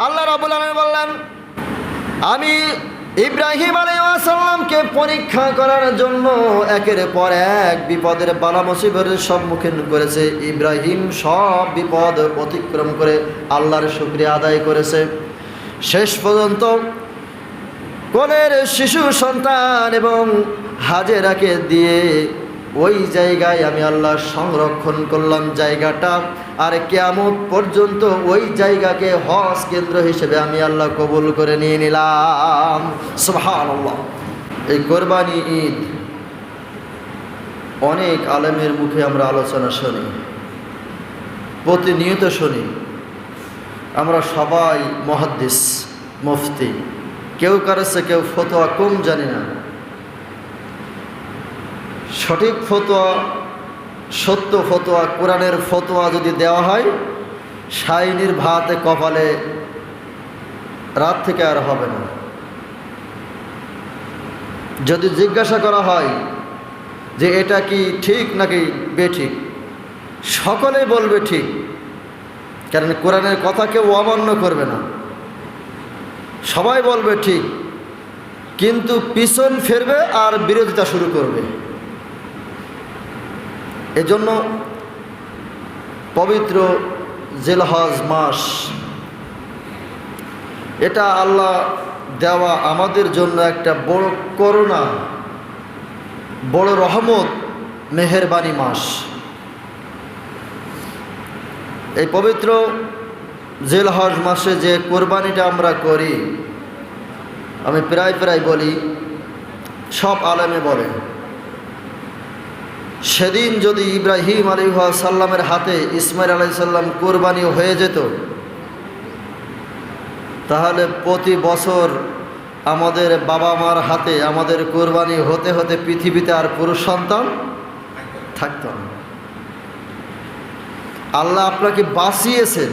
আল্লাহ রাব্বুল আলামিন বললেন, আমি ইব্রাহিম আলাইহিস সালামকে পরীক্ষা করার জন্য একের পর এক বিপদের বালা মুসিবতের সম্মুখীন করেছে। ইব্রাহিম সব বিপদ অতিক্রম করে আল্লাহর শুকরিয়া আদায় করেছে। শেষ পর্যন্ত কোলের শিশু সন্তান এবং হাজেরাকে দিয়ে ওই জায়গায় আমি আল্লাহ সংরক্ষণ করলাম জায়গাটা, আর কিয়ামত পর্যন্ত ওই জায়গাকে হজ কেন্দ্র হিসেবে আমি আল্লাহ কবুল করে নিয়ে নিলাম। সুবহানাল্লাহ। এই কোরবানি ঈদ অনেক আলেমের মুখে আমরা আলোচনা শুনি, প্রতিনিয়ত শুনি। আমরা সবাই মুহাদ্দিস, মুফতি, কেউ কারছে কেউ ফতোয়া কম জানি না। সঠিক ফতোয়া, সত্য ফতোয়া, কোরআনের ফতোয়া যদি দেওয়া হয়, শাইনির ভাতে কপালে রাত থেকে আর হবে না। যদি জিজ্ঞাসা করা হয় যে এটা কি ঠিক নাকি বেঠিক, সকলেই বলবে ঠিক, কারণ কোরআনের কথা কেউ অমান্য করবে না, সবাই বলবে ঠিক, কিন্তু পিছন ফিরবে আর বিরোধিতা শুরু করবে। এজন্য পবিত্র জিলহজ মাস, এটা আল্লাহ দেওয়া আমাদের জন্য একটা বড় করুণা, বড় রহমত, মেহেরবানি মাস। এই পবিত্র জিলহজ মাসে যে কোরবানিটা আমরা করি, আমি প্রায় বলি, সব আলেমে বলে, সেদিন যদি ইব্রাহিম আলাইহিস সালামের হাতে ইসমাইল আলাইহিস সালাম কোরবানি হয়ে যেত, তাহলে প্রতি বছর আমাদের বাবা মার হাতে আমাদের কোরবানি হতে হতে পৃথিবীতে আর পুরুষ সন্তান থাকত না। আল্লাহ আপনাকে বাঁচিয়েছেন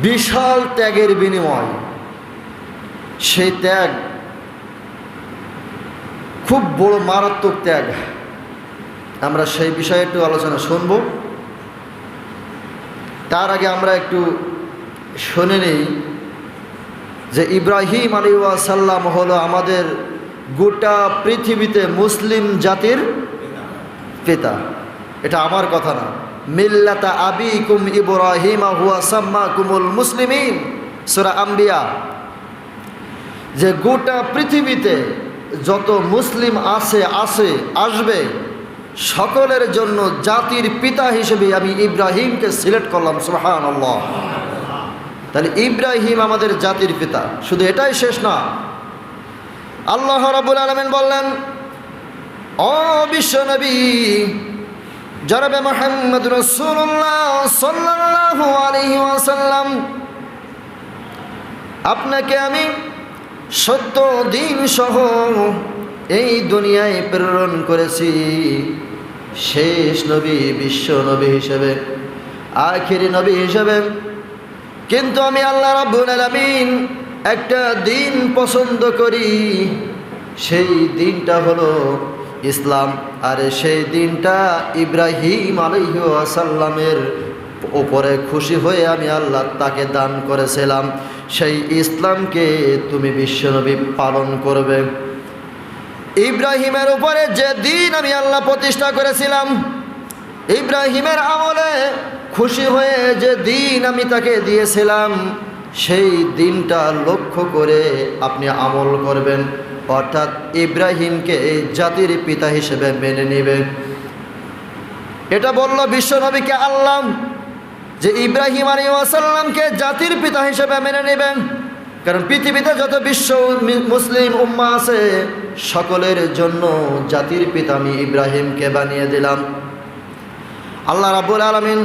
বিশাল ত্যাগের বিনিময়। সেই ত্যাগ খুব বড় মারাত্মক ত্যাগ। আমরা সেই বিষয়ে একটু আলোচনা শুনব। তার আগে আমরা একটু শুনে নিই যে ইব্রাহিম আলাইহিস সালাম হলো আমাদের গোটা পৃথিবীতে মুসলিম জাতির পিতা। এটা আমার কথা না, মিল্লাতা আবিকুম ইব্রাহিম হুয়া সাম্মাকুমুল মুসলিমিন, সূরা আম্বিয়া। যে গোটা পৃথিবীতে যত মুসলিম আসবে সকলের জন্য জাতির পিতা হিসেবে আমি ইব্রাহিমকে সিলেক্ট করলাম। সুবহানাল্লাহ। তাহলে ইব্রাহিম আমাদের জাতির পিতা। শুধু এটাই শেষ না, আল্লাহ রাব্বুল আলামিন বললেন, ও বিশ্বনবী জনাবে মুহাম্মদ রাসূলুল্লাহ সাল্লাল্লাহু আলাইহি ওয়াসাল্লাম, আপনাকে আমি সত্য দিন সহ এই দুনিয়ায় প্রেরণ করেছি, শেষ নবী, বিশ্ব নবী হিসেবে, আখিরি নবী হিসেবে। কিন্তু আমি আল্লাহ রাব্বুল আলামিন একটা দিন পছন্দ করি, সেই দিনটা হলো ইসলাম। আর সেই দিনটা ইব্রাহিম আলাইহিস সালামের উপরে খুশি হয়ে আমি আল্লাহ তাকে দান করেছিলাম। সেই ইসলামকে তুমি বিশ্বনবী পালন করবে। ইব্রাহিমের উপরে যে দিন আমি আল্লাহ প্রতিষ্ঠা করেছিলাম, ইব্রাহিমের আমলে খুশি হয়ে যে দিন আমি তাকে দিয়েছিলাম, সেই দিনটা লক্ষ্য করে আপনি আমল করবেন, অর্থাৎ ইব্রাহিমকে জাতির পিতা হিসেবে মেনে নেবেন। এটা বলল বিশ্বনবীকে আল্লাহ, যে ইব্রাহিম আলাইহিস সালামকে জাতির পিতা হিসেবে মেনে নেবেন। কারণ পৃথিবীতে যত বিশ্ব মুসলিম উম্মাহ আছে, সকলের জন্য জাতির পিতা আমি ইব্রাহিমকে বানিয়ে দিলাম। আল্লাহ রাব্বুল আলামিন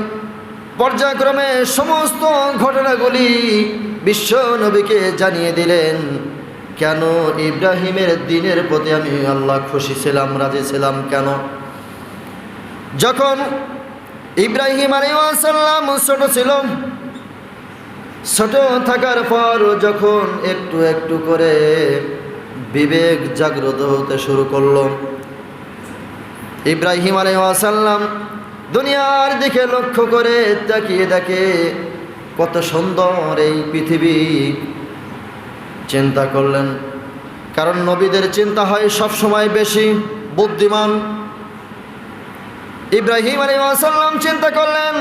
পর্যায়ক্রমে সমস্ত ঘটনাগুলি বিশ্ব নবীকে জানিয়ে দিলেন। কেন ইব্রাহিমের দিনের প্রতি আমি আল্লাহ খুশি ছিলাম, রাজি ছিলাম কেন? যখন ইব্রাহিম আলাইহিস সালাম ছোট ছিল, ছোট থাকার পর যখন একটু একটু করে বিবেক জাগ্রত হতে শুরু করলো, ইব্রাহিম আলাইহিস সালাম দুনিয়ার দিকে লক্ষ্য করে তাকিয়ে দেখে কত সুন্দর এই পৃথিবী। চিন্তা করলেন, কারণ নবীদের চিন্তা হয় সবসময় বেশি বুদ্ধিমান। ইব্রাহিম আলাইহিস সালাম চিন্তা করলেন,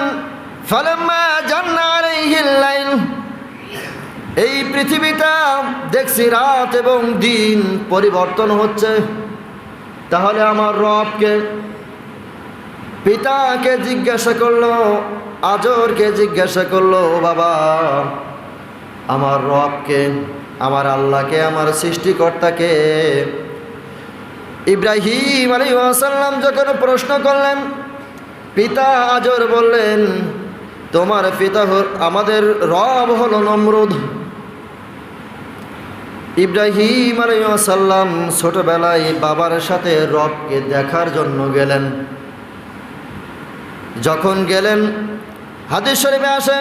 ফালাম্মা জান্না আলাইহিল লাইল, এই পৃথিবীটা দেখছি রাত এবং দিন পরিবর্তন হচ্ছে, তাহলে আমার রবকে, পিতাকে জিজ্ঞাসা করলো, আজরকে জিজ্ঞাসা করলো, বাবা আমার রবকে, আমার আল্লাহকে, আমার সৃষ্টিকর্তাকে। ইব্রাহিম আলাইহিস সালাম যখন প্রশ্ন করলেন, পিতা আজর বললেন, তোমার পিতা আমাদের রব হলো নমরুদ। ইব্রাহিম আলাইহিস সালাম ছোটবেলায় বাবার সাথে রবকে দেখার জন্য গেলেন। যখন গেলেন, হাদিস শরীফে আসে,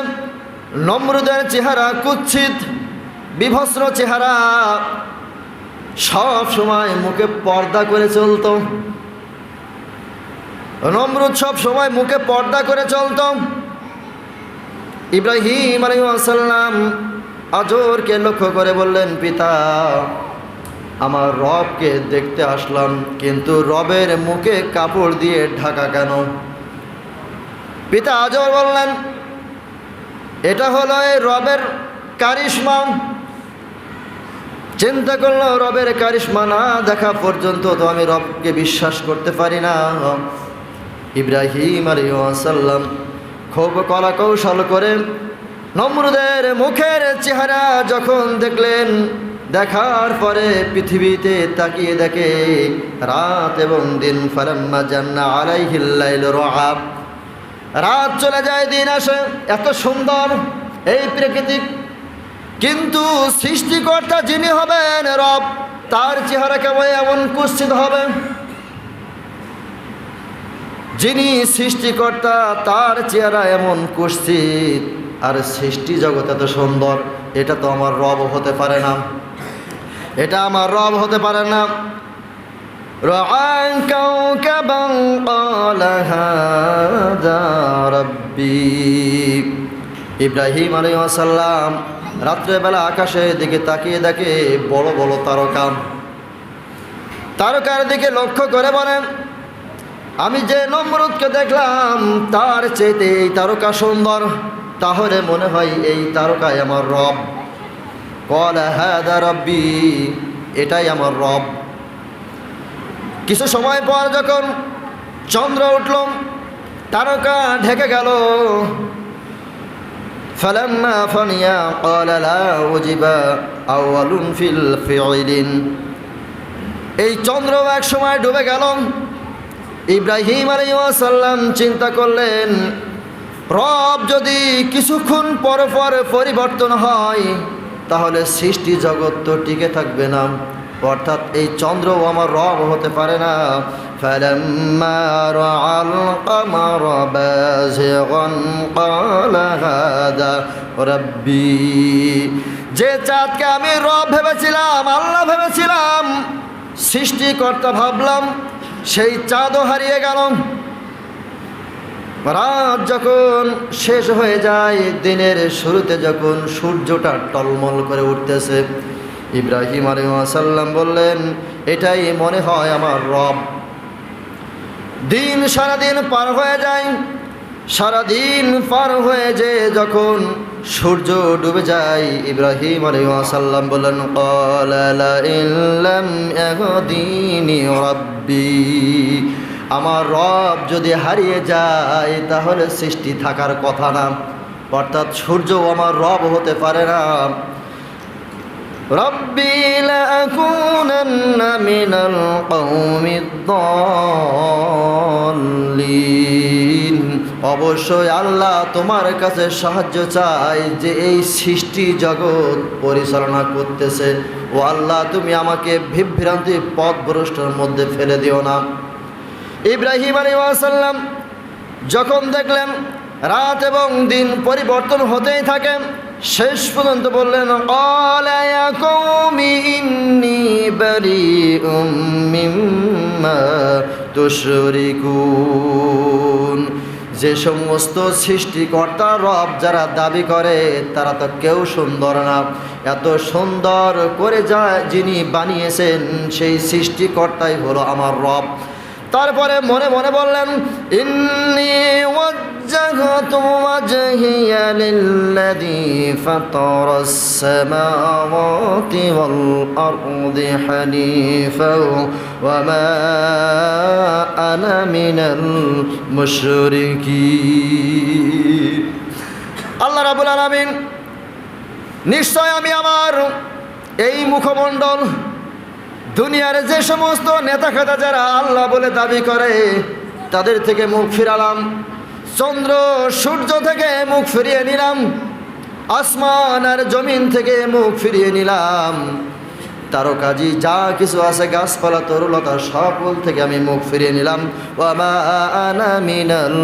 নমরুদের চেহারা কুৎসিত, বিভৎস চেহারা, সব সময় মুখে পর্দা করে চলত। নমরুদ সব সময় মুখে পর্দা করে চলত। ইব্রাহিম আলাইহিস সালাম আজরকে লক্ষ্য করে বললেন, পিতা আমার রবকে দেখতে আসলাম, কিন্তু রবের মুখে কাপড় দিয়ে ঢাকা কেন? পিতা আজর বললেন, এটা হলো এই রবের কারিশমা। চিন্তা করলো, রবের কারিশমা না দেখা পর্যন্ত তো আমি রবকে বিশ্বাস করতে পারি না। ইব্রাহিম আলাইহিস সালাম খুব কলা কৌশল করে নমরুদের মুখের চেহারা যখন দেখলেন, দেখার পরে পৃথিবীতে তাকিয়ে দেখে রাত এবং দিন। ফালাম্মা জান্না আলাইহিল লাইল রাআ, রাত চলে যায়, দিন আসে। এত সুন্দর এই প্রাকৃতিক, কিন্তু সৃষ্টিকর্তা যিনি হবেন রব, তার চেহারা কেমন এমন কুৎসিত হবে? যিনি সৃষ্টিকর্তা তার চেহারা এমন কুৎসিত, আর সৃষ্টি জগৎ এত সুন্দর, এটা তো আমার রব হতে পারে না, এটা আমার রব হতে পারে না। রাআন কাওকাবান ক্বালা হাযা রাব্বি। ইব্রাহিম আলাইহিস সালাম রাত্রেবেলা আকাশের দিকে তাকিয়ে দেখে বড় বড় তারকা। তারকার দিকে লক্ষ্য করে বলেন, আমি যে নমরুদকে দেখলাম তার চেয়ে এই তারকা সুন্দর, তাহলে মনে হয় এই তারকাই আমার রব। ক্বালা হাযা রাব্বি, এটাই আমার রব। কিছু সময় পর যখন চন্দ্র উঠল, তারকা ঢেকে গেল। ফালাম্মা ফানিয়া ক্বালা লা উজিবা আউয়ালুন ফিল ফিইলিন, এই চন্দ্র এক সময় ডুবে গেল। ইব্রাহিম আলাইহিস সালাম চিন্তা করলেন, রব যদি কিছুক্ষণ পর পর পরিবর্তন হয়, তাহলে সৃষ্টি জগৎ তো টিকে থাকবে না, অর্থাৎ এই চন্দ্রও আমার রব হতে পারে না। ফালাম্মা রাআল কামারা বাযিগান ক্বালা হাযা রাব্বি, যে চাঁদকে আমি রব ভেবেছিলাম, আল্লাহ ভেবেছিলাম, সৃষ্টিকর্তা ভাবলাম, সেই চাঁদও হারিয়ে গেল। রাত যখন শেষ হয়ে যায়, দিনের শুরুতে যখন সূর্যটা টলমল করে উঠতেছে, ইব্রাহিম আলাইহিস সালাম বললেন, এটাই মনে হয় আমার রব। দিন সারাদিন পার হয়ে যায়, সারাদিন পার হয়ে যে যখন সূর্য ডুবে যায়, ইব্রাহিম আলাইহিস সালাম বললেন, ক্বালা লা ইল্লাম ইয়াহদিনি রাব্বি, আমার রব যদি হারিয়ে যায় তাহলে সৃষ্টি থাকার কথা না, অর্থাৎ সূর্য আমার রব হতে পারে না। রব্বি লাকুনান্না মিনাল কওমিদ দাল্লিন, অবশ্যই আল্লাহ তোমার কাছে সাহায্য চাই যে এই সৃষ্টি জগৎ পরিচালনা করতেছে। ও আল্লাহ, তুমি আমাকে বিভ্রান্তি পথভ্রষ্টের মধ্যে ফেলে দিও না। ইব্রাহিম আলাইহিস সালাম যখন দেখলেন রাত এবং দিন পরিবর্তন হতেই থাকে, শেষ পর্যন্ত বললেন, ক্বালা ইয়া কওমি ইন্নী বারীউম মিম্মা তুশরিকুন, যে সমস্ত সৃষ্টিকর্তা রব যারা দাবি করে তারা তো কেউ সুন্দর না, এত সুন্দর করে যা যিনি বানিয়েছেন সেই সৃষ্টিকর্তাই হলো আমার রব। তারপরে মনে মনে বললেন, ইন্নী ওয়াজ্জাহতু ওয়াজহিয়া লিল্লাযী ফাতারাস সামাওয়াতি ওয়াল আরদি হানিফাও ওয়া মা আনা মিনাল মুশরিকিন। আল্লাহ রাব্বুল আলামিন, নিশ্চয় আমি আমার এই মুখমণ্ডল, দুনিয়ার যে সমস্ত নেতা খেতা যারা আল্লাহ বলে দাবি করে তাদের থেকে মুখ ফিরালাম, চন্দ্র সূর্য থেকে মুখ ফিরিয়ে নিলাম, আসমান আর জমিন থেকে মুখ ফিরিয়ে নিলাম, তারকাজি যা কিছু আছে গাছপালা তরুলতা সকল থেকে আমি মুখ ফিরিয়ে নিলাম। ওয়া মা আনা মিনাল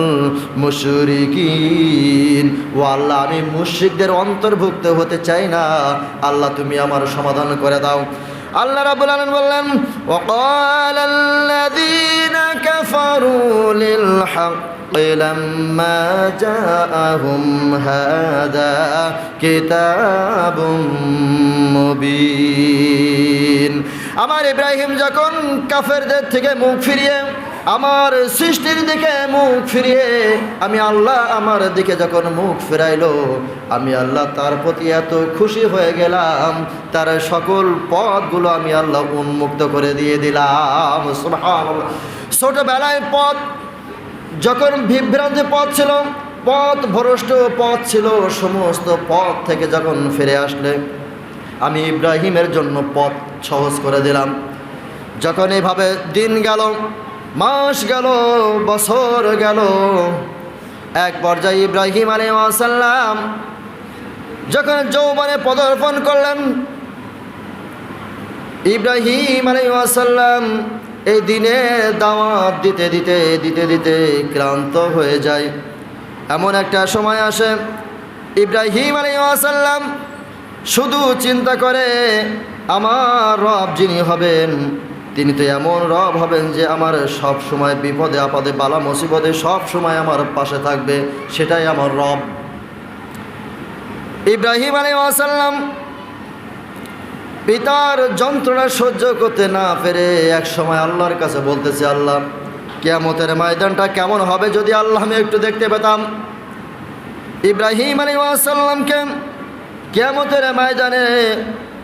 মুশরিকিন, ও আল্লাহ আমি মুশরিকদের অন্তর্ভুক্ত হতে চাই না, আল্লাহ তুমি আমার সমাধান করে দাও। আল্লাহ রাব্বুল আলামিন বললেন, ওয়াকাল আল্লাযীনা কাফারু লিল হাক্কি লাম্মা জাআহুম হাযা কিতাবুম মুবিন। আমার ইব্রাহিম যখন কাফেরদের থেকে মুখ ফিরিয়ে আমার সৃষ্টির দিকে মুখ ফিরিয়ে আমি আল্লাহ আমার দিকে যখন মুখ ফিরাইলো, আমি আল্লাহ তার প্রতি এত খুশি হয়ে গেলাম, তার সকল পথগুলো আমি আল্লাহ উন্মুক্ত করে দিয়ে দিলাম। সুবহানাল্লাহ। ছোটবেলায় পথ যখন বিভ্রান্ত পথ ছিল, পথ ভ্রষ্ট পথ ছিল, সমস্ত পথ থেকে যখন ফিরে আসলে আমি ইব্রাহিমের জন্য পথ সহজ করে দিলাম। যখন এভাবে দিন গেল, মাস গেল, বছর গেল, এক পর্যায়ে ইব্রাহিম আলাইহিস সালাম যখন যৌবনে পদার্পণ করলেন, ইব্রাহিম আলাইহিস সালাম এই দিনে দাওয়াত দিতে দিতে দিতে দিতে ক্লান্ত হয়ে যায়। এমন একটা সময় আসে ইব্রাহিম আলাইহিস সালাম শুধু চিন্তা করে, আমার রব যিনি হবেন তিনি তো এমন রব হবেন যে আমার সব সময় বিপদে আপদে বালা মুসিবতে সব সময় আমার পাশে থাকবে, সেটাই আমার রব। ইব্রাহিম আলাইহিস সালাম পিতার যন্ত্রণা সহ্য করতে না পেরে এক সময় আল্লাহর কাছে বলতেছে, আল্লাহ কিয়ামতের ময়দানটা কেমন হবে যদি আল্লাহ আমি একটু দেখতে পেতাম। ইব্রাহিম আলাইহিস সালামকে কিয়ামতের ময়দানে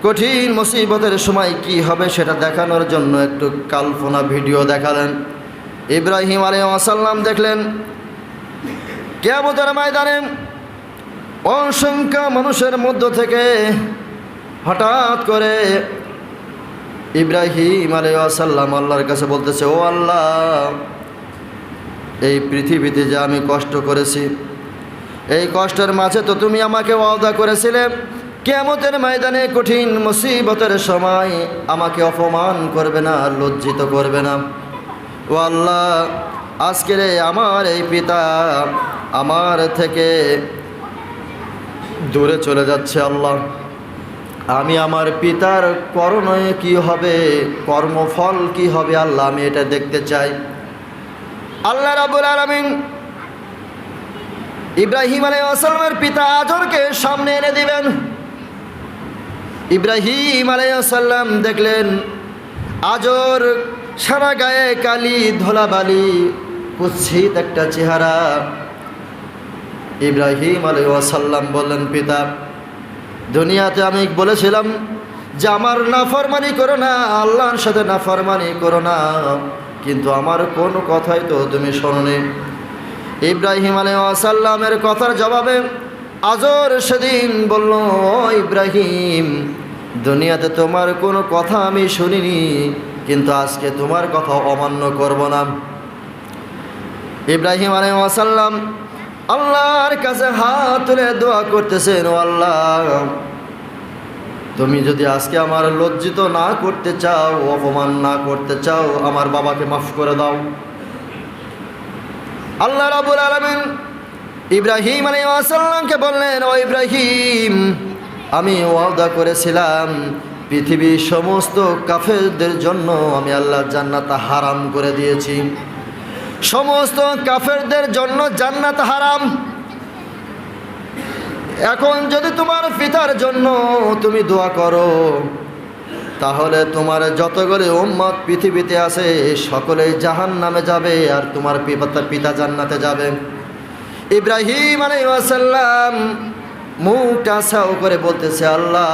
কঠিন মুসিবতের সময় কি হবে সেটা দেখানোর জন্য একটু কাল্পনা ভিডিও দেখালেন। ইব্রাহিম আলাইহিস সালাম দেখলেন কিয়ামতের ময়দানে অসংখ্য মানুষের মধ্য থেকে হঠাৎ করে ইব্রাহিম আলাইহিস সালাম আল্লাহর কাছে বলতেছে, ও আল্লাহ এই পৃথিবীতে যে আমি কষ্ট করেছি, এই কষ্টের মাঝে তো তুমি আমাকে ওয়াদা করেছিলে কিয়ামতের ময়দানে কঠিন মুসিবতের সময় আমাকে অপমান করবে না, লজ্জিত করবে না। ও আল্লাহ আজকে আমার এই পিতা আমার থেকে দূরে চলে যাচ্ছে, আল্লাহ আমি আমার পিতার করণে কি হবে, কর্মফল কি হবে, আল্লাহ আমি এটা দেখতে চাই। আল্লাহ রাব্বুল আলামিন ইব্রাহিম আলাইহিস সালামের পিতা আজরকে সামনে এনে দিবেন। ইব্রাহিম আলাইহিস সালাম দেখলেন আজর সারা গায়ে কালি ধুলাবালি, কুৎসিত একটা চেহারা। ইব্রাহিম আলাইহিস সালাম বললেন, পিতা দুনিয়াতে আমি বলেছিলাম যে আমার নাফরমানি করো না, আল্লাহর সাথে নাফরমানি করো না, কিন্তু আমার কোন কথাই তো তুমি শোনোনি। ইব্রাহিম আলাইহিস সালামের কথার জবাবে আজর সেদিন বলল, ও ইব্রাহিম দুনিয়াতে তোমার কোনো কথা আমি শুনিনি, কিন্তু আজকে তোমার কথা অমান্য করব না। ইব্রাহিম আলাইহিস সালাম আল্লাহর কাছে হাত তুলে দোয়া করতেছেন, ও আল্লাহ তুমি যদি আজকে আমার লজ্জিত না করতে চাও, অপমান না করতে চাও, আমার বাবাকে মাফ করে দাও। আল্লাহ রাব্বুল আলামিন ইব্রাহিম আলাইহিস সালামকে বললেন, ও ইব্রাহিম আমি ওয়াদা করেছিলাম পৃথিবীর সমস্ত কাফেরদের জন্য আমি আল্লাহ জান্নাত হারাম করে দিয়েছি, সমস্ত কাফেরদের জন্য জান্নাত হারাম। এখন যদি তোমার পিতার জন্য তুমি দোয়া করো, তাহলে তোমার যতগুলি উম্মত পৃথিবীতে আছে সকলেই জাহান্নামে যাবে, আর তোমার পিতা জান্নাতে যাবে। ইব্রাহিম আলাইহিস সালাম মুখটা ছাউ করে বলতেছে, আল্লাহ,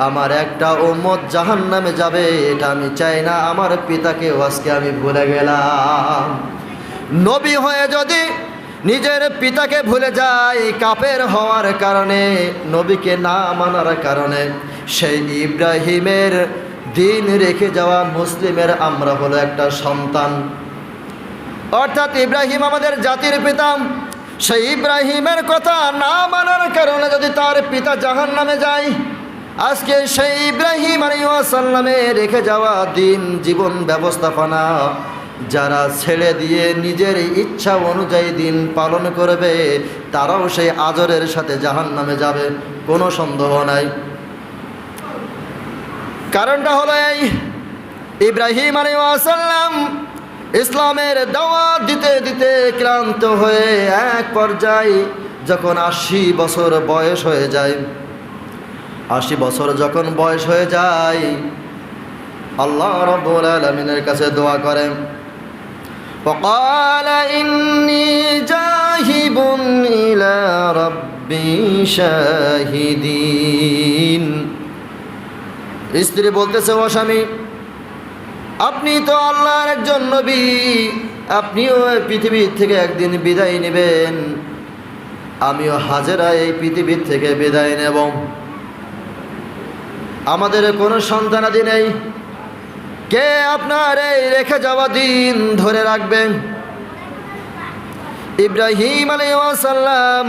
আমার একটা উম্মত জাহান্নামে যাবে এটা আমি চাই না, আমার পিতাকে আজকে আমি ভুলে গেলাম। নবী হয়ে যদি নিজের পিতাকে ভুলে যায় কাফের হওয়ার কারণে, নবীকে না মানার কারণে, সেই ইব্রাহিমের দিন রেখে যাওয়া মুসলিমের আমরা হলো একটা সন্তান। অর্থাৎ ইব্রাহিম আমাদের জাতির পিতা, সেই ইব্রাহিমের কথা না মানার কারণে যদি তার পিতা জাহান্নামে যায়, আজকে সেই ইব্রাহিম আলাইহিস সালামে রেখে যাওয়া দিন জীবন ব্যবস্থাপনা যারা ছেড়ে দিয়ে নিজের ইচ্ছা অনুযায়ী দিন পালন করবে, তারাও সেই আজরের সাথে জাহান্নামে যাবে, কোনো সন্দেহ নাই। কারণটা হলো এই, ইব্রাহিম আলাইহিস সালাম ইসলামের দাওয়াত দিতে দিতে ক্লান্ত হয়ে এক পর্যায়ে যখন 80 বছর বয়স হয়ে যায়, 80 বছর যখন বয়স হয়ে যায়, আল্লাহ রাব্বুল আলামিনের কাছে দোয়া করেন, وقال إني جاهب إلى ربي شاهدين। স্ত্রী বলতেছে, ও স্বামী, আপনি তো আল্লাহর একজন নবী, আপনিও পৃথিবী থেকে একদিন বিদায় নেবেন, আমিও হাজেরা এই পৃথিবীর থেকে বিদায় নেব। আমাদের কোনো সন্তানাদি নেই, কে আপনার এই রেখে যাওয়া দিন ধরে রাখবেন? ইব্রাহিম আলাইহিস সালাম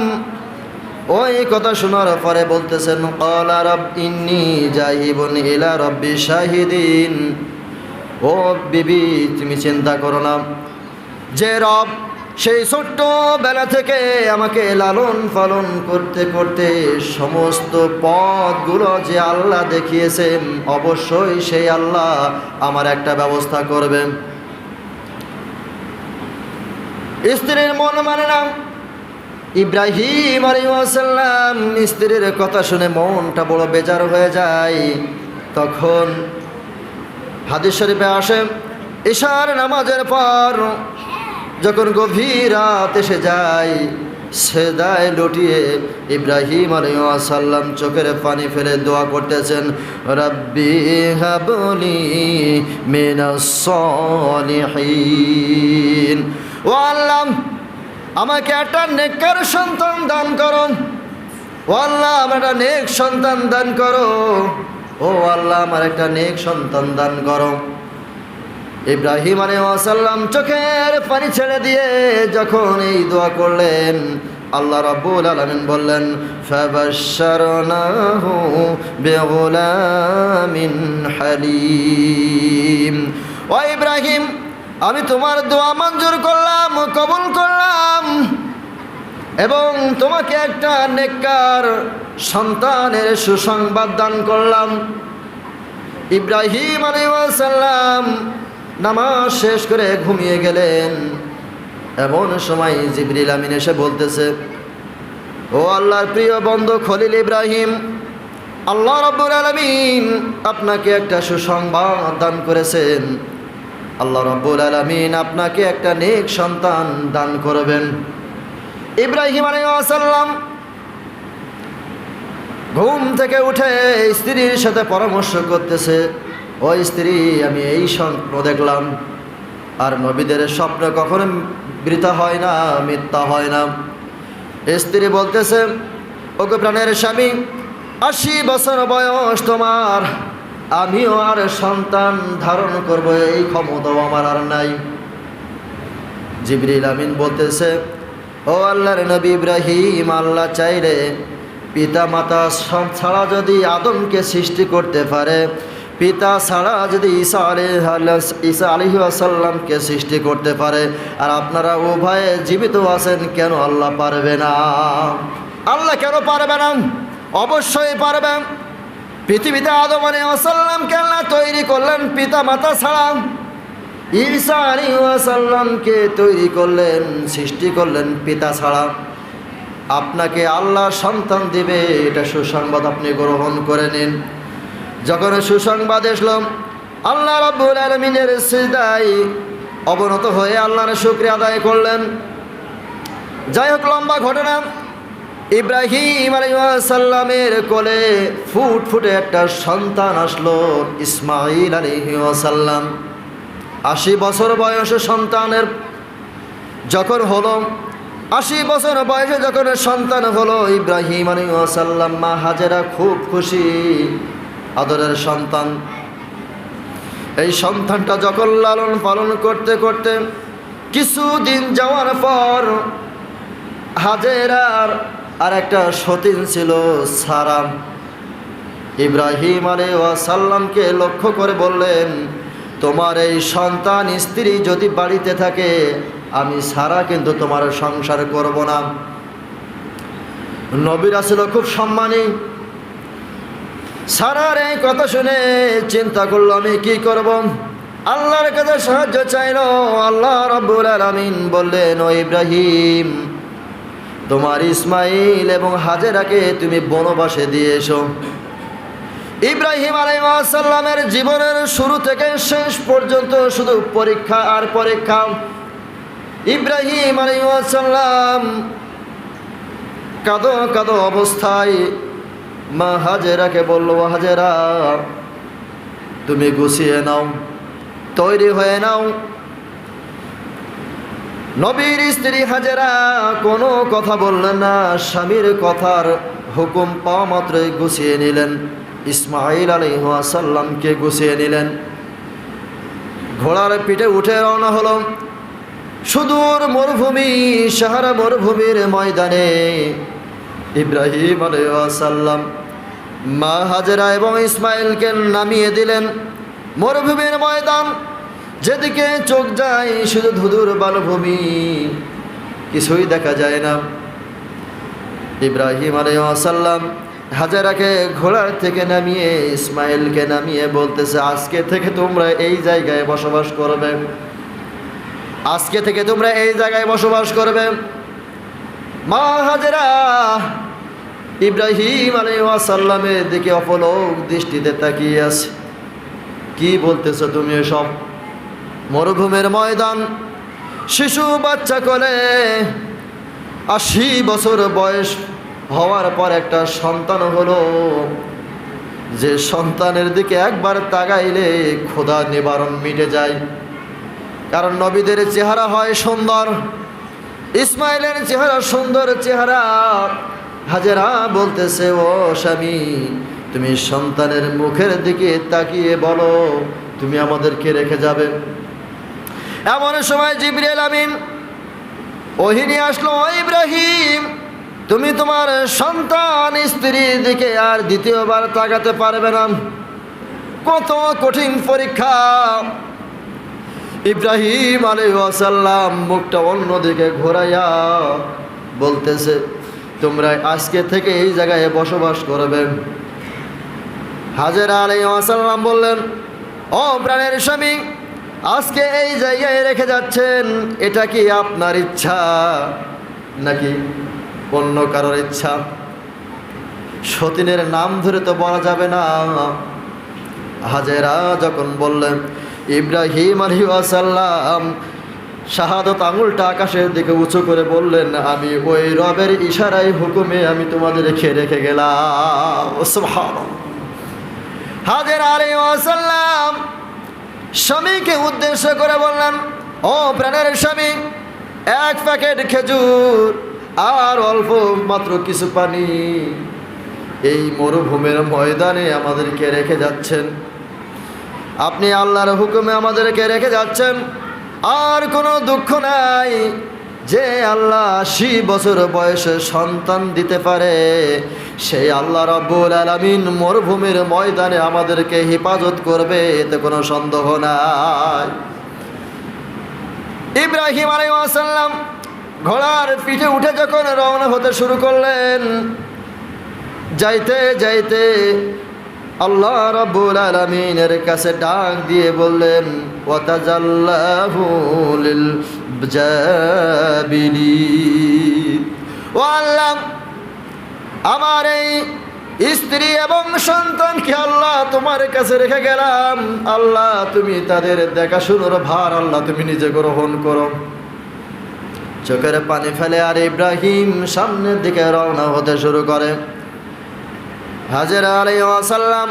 ওই কথা শোনার পরে বলতেছেন, ক্বালা রাব ইন্নী জাহিবুন ইলা রাব্বি শাহিদিন। ও বিবি, তুমি চিন্তা করো না, যে রব সেই ছোট্ট বেলা থেকে আমাকে লালন পালন করতে করতে সমস্ত পথগুলো যে আল্লাহ দেখিয়েছেন, অবশ্যই সেই আল্লাহ আমার একটা ব্যবস্থা করবেন। স্ত্রীর মন মানে না। ইব্রাহিম আলাইহিস সালাম স্ত্রীর কথা শুনে মনটা বড় বেজার হয়ে যায়। তখন হাদিস শরীফে আসে, ইশার নামাজের পর যখন গভীর রাত এসে যায়, সেজদায় লুটিয়ে ইব্রাহিম আলাইহিস সালাম চোখের পানি ফেলে দোয়া করতেছেন, রাব্বি হাবলি মিনাস সালিহিন। ও আল্লাহ, আমাকে একটা নেককার সন্তান দান করো। ও আল্লাহ, আমার একটা নেক সন্তান দান করো। ও আল্লাহ, আমার একটা নেক সন্তান দান করো। ইব্রাহিম আলাইহিস সালাম চোখের পানি ছেড়ে দিয়ে যখন এই দোয়া করলেন, আল্লাহ রাব্বুল আলামিন বললেন, ফাবাশশারনাহু বিগুলামিন হালিম। ও ইব্রাহিম, আমি তোমার দোয়া মঞ্জুর করলাম, কবুল করলাম, এবং তোমাকে একটা নেককার সন্তানের সুসংবাদ দান করলাম। ইব্রাহিম আলাইহিস সালাম নামাজ শেষ করে ঘুমিয়ে গেলেন। এমন সময় জিবরিল আমিন এসে বলতেছে, ও আল্লাহর প্রিয় বন্ধু খলিল ইব্রাহিম, আল্লাহ রাব্বুল আলামিন আপনাকে একটা সুসংবাদ দান করেছেন। আল্লাহ রাব্বুল আলামিন আপনাকে একটা নেক সন্তান দান করবেন। ইব্রাহিম আলাইহিস সালাম ঘুম থেকে উঠে স্ত্রীর সাথে পরামর্শ করতেছে, ও স্ত্রী, আমি এই স্বপ্ন দেখলাম, আর নবীদের স্বপ্ন কখনো বৃথা হয় না, মিথ্যা হয় না। স্ত্রী বলতেছে, ওগো প্রাণের স্বামী, 80 বছর বয়স তোমার, আমিও আর সন্তান ধারণ করব এই ক্ষমতাও আমার আর নাই। জিবরিল আমিন বলতেছে, ও আল্লাহর নবী ইব্রাহিম, আল্লাহ চাইলে পিতা মাতা ছাড়া যদি আদমকে সৃষ্টি করতে পারে, পিতা ছাড়া যদি ঈসা আলাইহিস সালামকে সৃষ্টি করতে পারে, আর আপনারা উভয়ে জীবিত আছেন, কেন আল্লাহ পারবে না? আল্লাহ কেন পারবে না? অবশ্যই পারবেন। পৃথিবীতে আদম আলাইহিস সালামকে আল্লাহ তৈরি করলেন পিতা মাতা ছাড়া, ঈসা আলাইহিস সালামকে তৈরি করলেন, সৃষ্টি করলেন পিতা ছাড়া। আপনাকে আল্লাহ সন্তান দিবে, এটা সুসংবাদ আপনি গ্রহণ করে নিন। যখন সুসংবাদ এসলাম, আল্লাহ রাব্বুল আলামিনের সিজদায় অবনত হয়ে আল্লাহর শুকরিয়া আদায় করলেন। যাই হোক, লম্বা ঘটনা। ইব্রাহিম আলাইহিস সালামের কোলে ফুটফুটে একটা সন্তান আসলো, ইসমাঈল আলাইহিস সালাম। 80 বছর বয়সে সন্তানের যখন হলো, 80 বছর বয়সে যখন সন্তান হলো ইব্রাহিম আলাইহিস সালাম, মা হাজেরা খুব খুশি, আদরের সন্তান। এই সন্তানটা যখন লালন পালন করতে করতে কিছুদিন যাওয়ার পর হাজেরার আর একটা সতীন ছিল সারা। ইব্রাহিম আলাইহিস সালামকে লক্ষ্য করে বললেন, তোমার এই সন্তান স্ত্রী যদি বাড়িতে থাকে, আমি সারা কিন্তু তোমার সংসার করব না। নবীরা ছিল খুব সম্মানী। সারার এই কথা শুনে চিন্তা করলো, আমি কি করব? আল্লাহর কাছে সাহায্য চাইল। আল্লাহ রাব্বুল আলামিন বললেন, ও ইব্রাহিম, তোমার ইসমাইল এবং হাজেরাকে তুমি বনবাসে দিয়ে এসো। ইব্রাহিম আলাইহিস সালামের জীবনের শুরু থেকে শেষ পর্যন্ত শুধু পরীক্ষা আর পরীক্ষা। ইব্রাহিম আলাইহিস সালাম কাঁদো কাঁদো অবস্থায় মা হাজেরাকে বলল, হাজেরা, তুমি গুছিয়ে নাও, তৈরি হয়ে নাও। নবীর স্ত্রী হাজেরা কোনো কথা বললেন না, স্বামীর কথার হুকুম পাওয়া মাত্রই গুছিয়ে নিলেন। ইসমাঈল আলাইহিস সালামকে গুছিয়ে নিলেন। ঘোড়ার পিঠে উঠে রওনা হলো সুদূর মরুভূমি, সাহারা মরুভূমির ময়দানে। ইব্রাহিম আলাইহিস সালাম মা হাজেরা এবং ইসমাঈলকে নামিয়ে দিলেন। মরুভূমির ময়দান, যেদিকে চোখ যায় শুধু ধুধুর বালুভূমি, কিছুই দেখা যায় না। ইব্রাহিম আলাইহিস সালাম হাজেরাকে ঘোড়ার থেকে নামিয়ে ইসমাঈলকে নামিয়ে বলতেছে, আজকে থেকে তোমরা এই জায়গায় বসবাস করবে, আজকে থেকে তোমরা এই জায়গায় বসবাস করবে। মা হাজেরা ইব্রাহিম আলাইহিস সালামের দিকে অপলক দৃষ্টিতে তাকিয়ে আছে। কি বলতেছো তুমি এসব? মরুভূমির ময়দান, শিশু বাচ্চা কোলে, 80 বছর বয়স হওয়ার পর একটা সন্তান হলো, যে সন্তানের দিকে একবার তাকাইলে ক্ষুধা নিবারণ মিটে যায়। কারণ নবীদের চেহারা হয় সুন্দর, ইসমাইলের চেহারা সুন্দর চেহারা। হাজেরা বলতেছে, ও স্বামী, তুমি সন্তানের মুখের দিকে তাকিয়ে বলো, তুমি আমাদেরকে রেখে যাবে। এমন সময় জিবরিল আমিন ওহী নিয়ে আসলো, ও ইব্রাহিম, তুমি তোমার সন্তান স্ত্রীর দিকে আর দ্বিতীয়বার তাকাতে পারবে না। কত কঠিন পরীক্ষা। ইব্রাহিম আলাইহিস সালাম মুখটা অন্যদিকে ঘোরাইয়া বলতেছে, তোমরা আজকে থেকে এই জায়গায় বসবাস করবে। হাজেরা আলাইহিস সালাম বললেন, ও প্রাণের স্বামী, আজকে এই জায়গায় রেখে যাচ্ছেন, এটা কি আপনার ইচ্ছা নাকি অন্য কারোর ইচ্ছা? সতীনের নাম ধরে তো বলা যাবে না। হাজেরা যখন বললেন, ইব্রাহিম আলাইহিস সালাম শাহাদত আঙুলটা আকাশের দিকে উঁচু করে বললেন, আমি ওই রবের ইশারায় হুকুমে আমি তোমাদেরকে রেখে গেলাম। সুবহানাল্লাহ। হাজেরা আলাইহিস সালাম স্বামীকে উদ্দেশ্য করে বললেন, ও প্রাণের স্বামী, এক প্যাকেট খেজুর আর অল্প মাত্র কিছু পানি এই মরুভূমির ময়দানে আমাদেরকে রেখে যাচ্ছেন। আপনি আল্লাহর হুকুমে আমাদেরকে রেখে যাচ্ছেন, আর কোনো দুঃখ নাই যে আল্লাহ 80 বছর বয়সে সন্তান দিতে পারে, সেই আল্লাহ রাব্বুল আলামিন মরুভূমির ময়দানে আমাদেরকে হেফাজত করবে, এতে কোনো সন্দেহ নাই। ইব্রাহিম আলাইহিস সালাম ঘোড়ার পিঠে উঠে যখন রওনা হতে শুরু করলেন, যাইতে যাইতে আল্লাহ রাব্বুল আলামিনের কাছে ডাক দিয়ে বললেন ওয়াতাজাল্লাহু লিল জাবিলিন, ও আল্লাহ আমার এই স্ত্রী এবং সন্তানকে আল্লাহ তোমার কাছে রেখে গেলাম, আল্লাহ তুমি তাদের দেখাশোনার ভার আল্লাহ তুমি নিজে গ্রহণ করো। চোখের পানি ফেলে আর ইব্রাহিম সামনের দিকে রওনা হতে শুরু করে। হাজেরা আলাইহিস সালাম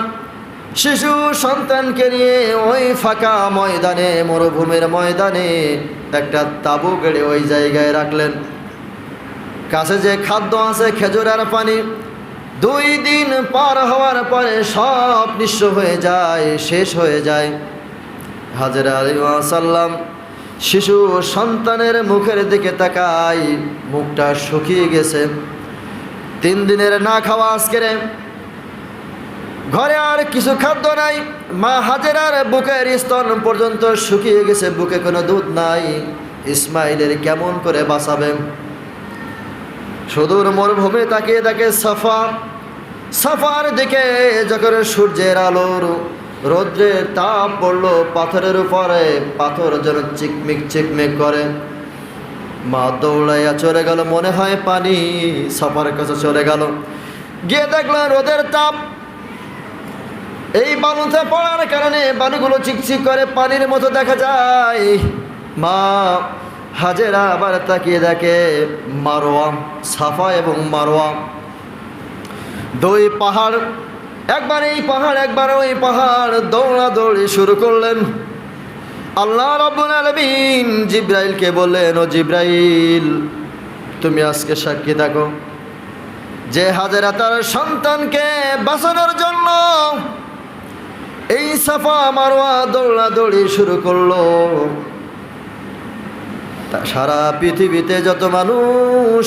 শিশু সন্তানকে নিয়ে ওই ফাঁকা ময়দানে, মরুভূমির ময়দানে একটা তাঁবু গেড়ে ওই জায়গায় রাখলেন। কাছে যে খাদ্য আছে খেজুর আর পানি, 2 দিন পার হওয়ার পরে সব নিঃস্ব হয়ে যায়, শেষ হয়ে যায়। হাজেরা আলাইহিস সালাম শিশু সন্তানের মুখের দিকে তাকায়, মুখটা শুকিয়ে গেছে। 3 দিনের না খাওয়া আজকের, ঘরে আর কিছু খাদ্য নাই। মা হাজেরার বুকের স্তন পর্যন্ত শুকিয়ে গেছে, বুকে কোনো দুধ নাই। ইসমাইলের কেমন করে বাঁচাবে? সুদূর মরুভূমি তাকিয়ে দেখে সাফার দিকে যখন সূর্যের আলোর রৌদ্রের তাপ পড়লো পাথরের উপরে, পাথর যেন চিকমিক চিকমিক করে। মা দৌড়াইয়া চলে গেল, মনে হয় পানি। সাফার কাছে চলে গেল, গিয়ে দেখলো রোদের তাপ এই বালুতে পড়ার কারণে বালুগুলো চিকচিক করে পানির মতো দেখা যায়। মা হাজেরা আবার তাকিয়ে দেখে মারোয়া, সাফা এবং মারোয়া 2 পাহাড়, একবার এই পাহাড় একবার ওই পাহাড়, দৌড়াদৌড়ি শুরু করলেন। আল্লাহ রাব্বুল আলামিন জিব্রাইলকে বললেন, ও জিব্রাইল তুমি আজকে সাক্ষী থাকো যে হাজেরা তার সন্তানকে বাঁচানোর জন্য এই সাফা মারওয়া দৌড়াদৌড়ি শুরু করলো। সারা পৃথিবীতে যত মানুষ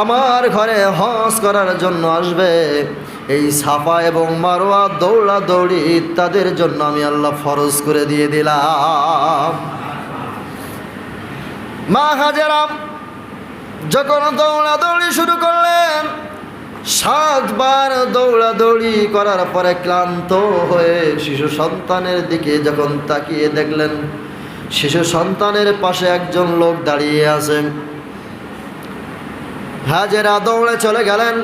আমার ঘরে হজ করার জন্য আসবে, এই সাফা এবং মারওয়া দৌড়াদৌড়ি তাদের জন্য আমি আল্লাহ ফরজ করে দিয়ে দিলাম। মা হাজেরা যখন দৌড়াদৌড়ি শুরু করলেন, 7 বার দৌড়াদৌড়ি করার পরে ক্লান্ত হয়ে শিশু সন্তানের দিকে যখন তাকিয়ে দেখলেন, শিশু সন্তানের পাশে একজন লোক দাঁড়িয়ে আছে। হাজেরা দৌড়ে চলে গেলেন।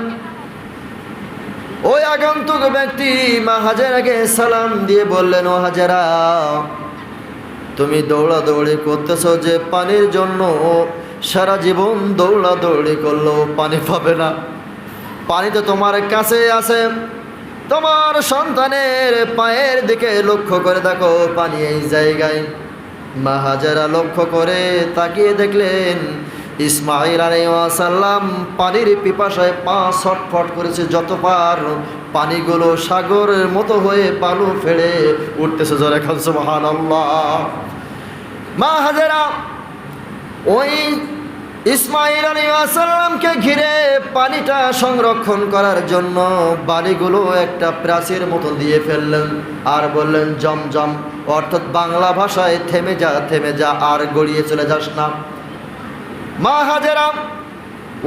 ওই আগন্তুক ব্যক্তি মা হাজেরাকে সালাম দিয়ে বললেন, ও হাজেরা তুমি দৌড়াদৌড়ি করতেছো যে পানির জন্য, সারা জীবন দৌড়াদৌড়ি করলেও পানি পাবে না। পানি তো তোমার কাছে আছে, তোমার সন্তানের পায়ের দিকে লক্ষ্য করে দেখো, পানি এই জায়গায়। মা হাজেরা লক্ষ্য করে তাকিয়ে দেখলেন ইসমাইল আলাইহিস সালাম পানির পিপাসায় পা ছটফট করেছে, যতবার পানিগুলো সাগরের মতো হয়ে পালু ফেড়ে উঠতেছে। জোরে খান সুবহানাল্লাহ। মা হাজেরা ওই ইসমাইল আলাইহিস সালামকে ঘিরে পানিটা সংরক্ষণ করার জন্য বালিগুলো একটা প্রাচীর মতো দিয়ে ফেললেন আর বললেন জমজম, অর্থাৎ বাংলা ভাষায় থেমে যা, থেমে যা, আর গড়িয়ে চলে যাস না। মা হাজেরা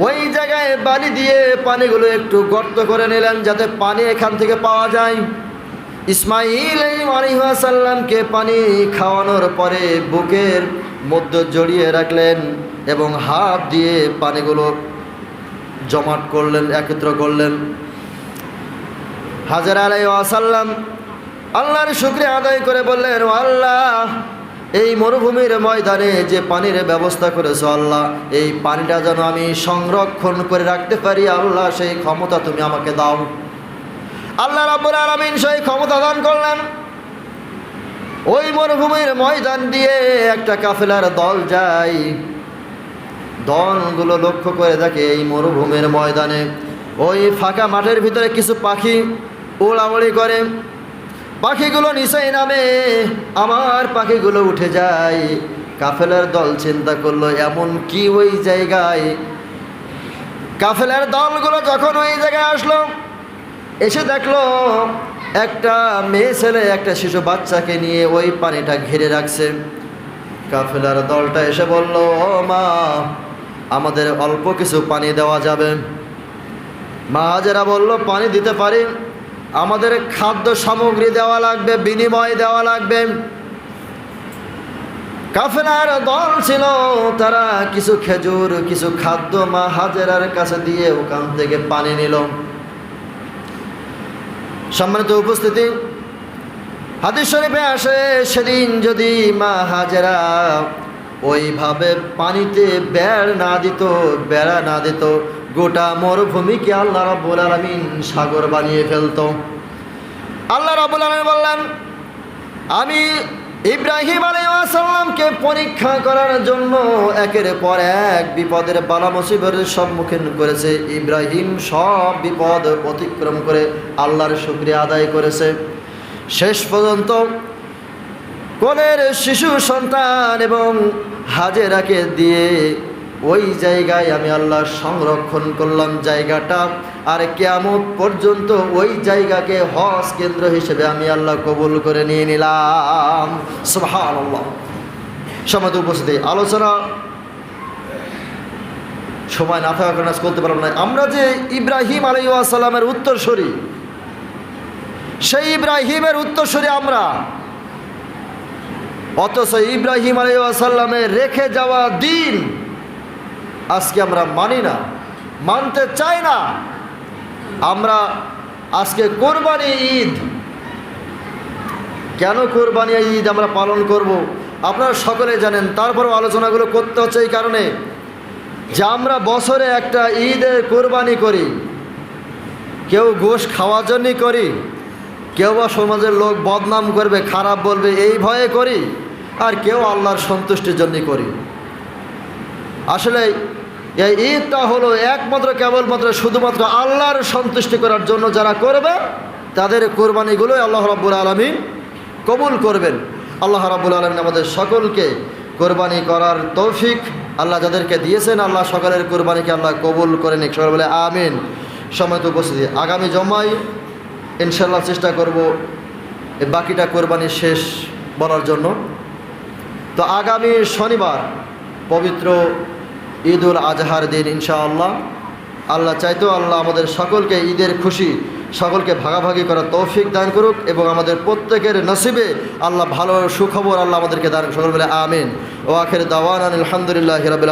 ওই জায়গায় বালি দিয়ে পানিগুলো একটু গর্ত করে নিলেন যাতে পানি এখান থেকে পাওয়া যায়। ইসমাইল আলাইহিস সালামকে পানি খাওয়ানোর পরে বুকের মধ্যে জড়িয়ে রাখলেন এবং হাত দিয়ে পানিগুলো জমাট করলেন, একত্র করলেন। হাজেরা আলাইহিস সালাম আল্লাহর শুকরিয়া আদায় করে বললেন, ও আল্লাহ এই মরুভূমির ময়দানে যে পানির ব্যবস্থা করেছো আল্লাহ, এই পানিটা যেন আমি সংরক্ষণ করে রাখতে পারি, আল্লাহ সেই ক্ষমতা তুমি আমাকে দাও। আল্লাহ রাব্বুল আলামিন সেই ক্ষমতা দান করলেন। ওই মরুভূমির ময়দান দিয়ে একটা কাফেলার দল যায়। দলগুলো লক্ষ্য করে দেখে এই মরুভূমির ময়দানে ওই ফাঁকা মাঠের ভিতরে কিছু পাখি উড়াউড়ি করে। পাখিগুলো নিচে নামে, আমার পাখিগুলো উঠে যায়। কাফেলার দল চিন্তা করলো এমন কি ওই জায়গায়। কাফেলার দলগুলো যখন ওই জায়গায় আসলো, এসে দেখলো একটা মেয়ে ছেলে একটা শিশু বাচ্চাকে নিয়ে ওই পানিটা ঘিরে রাখছে। কাফেলার দলটা এসে বলল, ও মা আমাদের অল্প কিছু পানি দেওয়া যাবে? মা হাজেরা বলল, পানি দিতে পারি, আমাদের খাদ্য সামগ্রী দেওয়া লাগবে, বিনিময় দেওয়া লাগবে। কাফেলার দল ছিল, তারা কিছু খেজুর, কিছু খাদ্য মা হাজেরার কাছে দিয়ে ওখান থেকে পানি নিল। সম্মানিত উপস্থিতি, হাদিস শরীফে আসে, সেদিন যদি মা হাজেরা ওইভাবে পানিতে বেড়া না দিত, গোটা মরুভূমিকে আল্লাহ রাব্বুল আলামিন সাগর বানিয়ে ফেলতো। আল্লাহ রাব্বুল আলামিন বললেন, আমি ইব্রাহিম আলাইহিস সালামকে পরীক্ষা করার জন্য একের পর এক বিপদের বালা মুসিবতের সম্মুখীন করেছে। ইব্রাহিম সব বিপদ অতিক্রম করে আল্লাহর শুকরিয়া আদায় করেছে। শেষ পর্যন্ত কোলের শিশু সন্তান এবং হাজেরাকে দিয়ে ওই জায়গায় আমি আল্লাহ সংরক্ষণ করলাম জায়গাটা, আর কিয়ামত পর্যন্ত ওই জায়গাকে হজ কেন্দ্র হিসেবে আমি আল্লাহ কবুল করে নিয়ে নিলাম। সুবহানাল্লাহ। সম্মানিত উপস্থিতি, আলোচনা সময় না থাকার কারণে করতে পারলাম না। আমরা যে ইব্রাহিম আলাইহিস সালামের উত্তরসূরি, সেই ইব্রাহিমের উত্তরসূরি আমরা, অথচ ইব্রাহিম আলাইহিস সালামের রেখে যাওয়া দিন আজকে আমরা মানি না, মানতে চাই না। আমরা আজকে কোরবানি ঈদ, কেন কোরবানি ঈদ আমরা পালন করব আপনারা সকলে জানেন। তারপরেও আলোচনাগুলো করতে হচ্ছে এই কারণে যে আমরা বছরে একটা ঈদের কোরবানি করি, কেউ গোশ খাওয়ার জন্যই করি, কেউ বা সমাজের লোক বদনাম করবে, খারাপ বলবে এই ভয়ে করি, আর কেউ আল্লাহর সন্তুষ্টির জন্যই করি। আসলে এই ঈদটা হলো একমাত্র কেবলমাত্র শুধুমাত্র আল্লাহর সন্তুষ্টি করার জন্য যারা করবে তাদের কোরবানিগুলোই আল্লাহ রাব্বুল আলামিন কবুল করবেন। আল্লাহ রাব্বুল আলামিন আমাদের সকলকে কোরবানি করার তৌফিক আল্লাহ যাদেরকে দিয়েছেন, আল্লাহ সকলের কোরবানিকে আল্লাহ কবুল করে নিক, সকলে বলে আমিন। সম্মানিত উপস্থিতি, আগামী জমায় ইনশাআল্লাহ চেষ্টা করব এই বাকিটা কোরবানি শেষ বলার জন্য। তো আগামী শনিবার পবিত্র ঈদুল আজহার দিন ইনশাআল্লাহ, আল্লাহ চাইতো আল্লাহ আমাদের সকলকে ঈদের খুশি, সকলকে ভাগাভাগি করার তৌফিক দান করুক এবং আমাদের প্রত্যেকের নসিবে আল্লাহ ভালো সুখবর আল্লাহ আমাদেরকে দান, সকল বলে আমিন। ও আখির দাওয়ানা আলহামদুলিল্লাহি রাব্বিল আলামিন।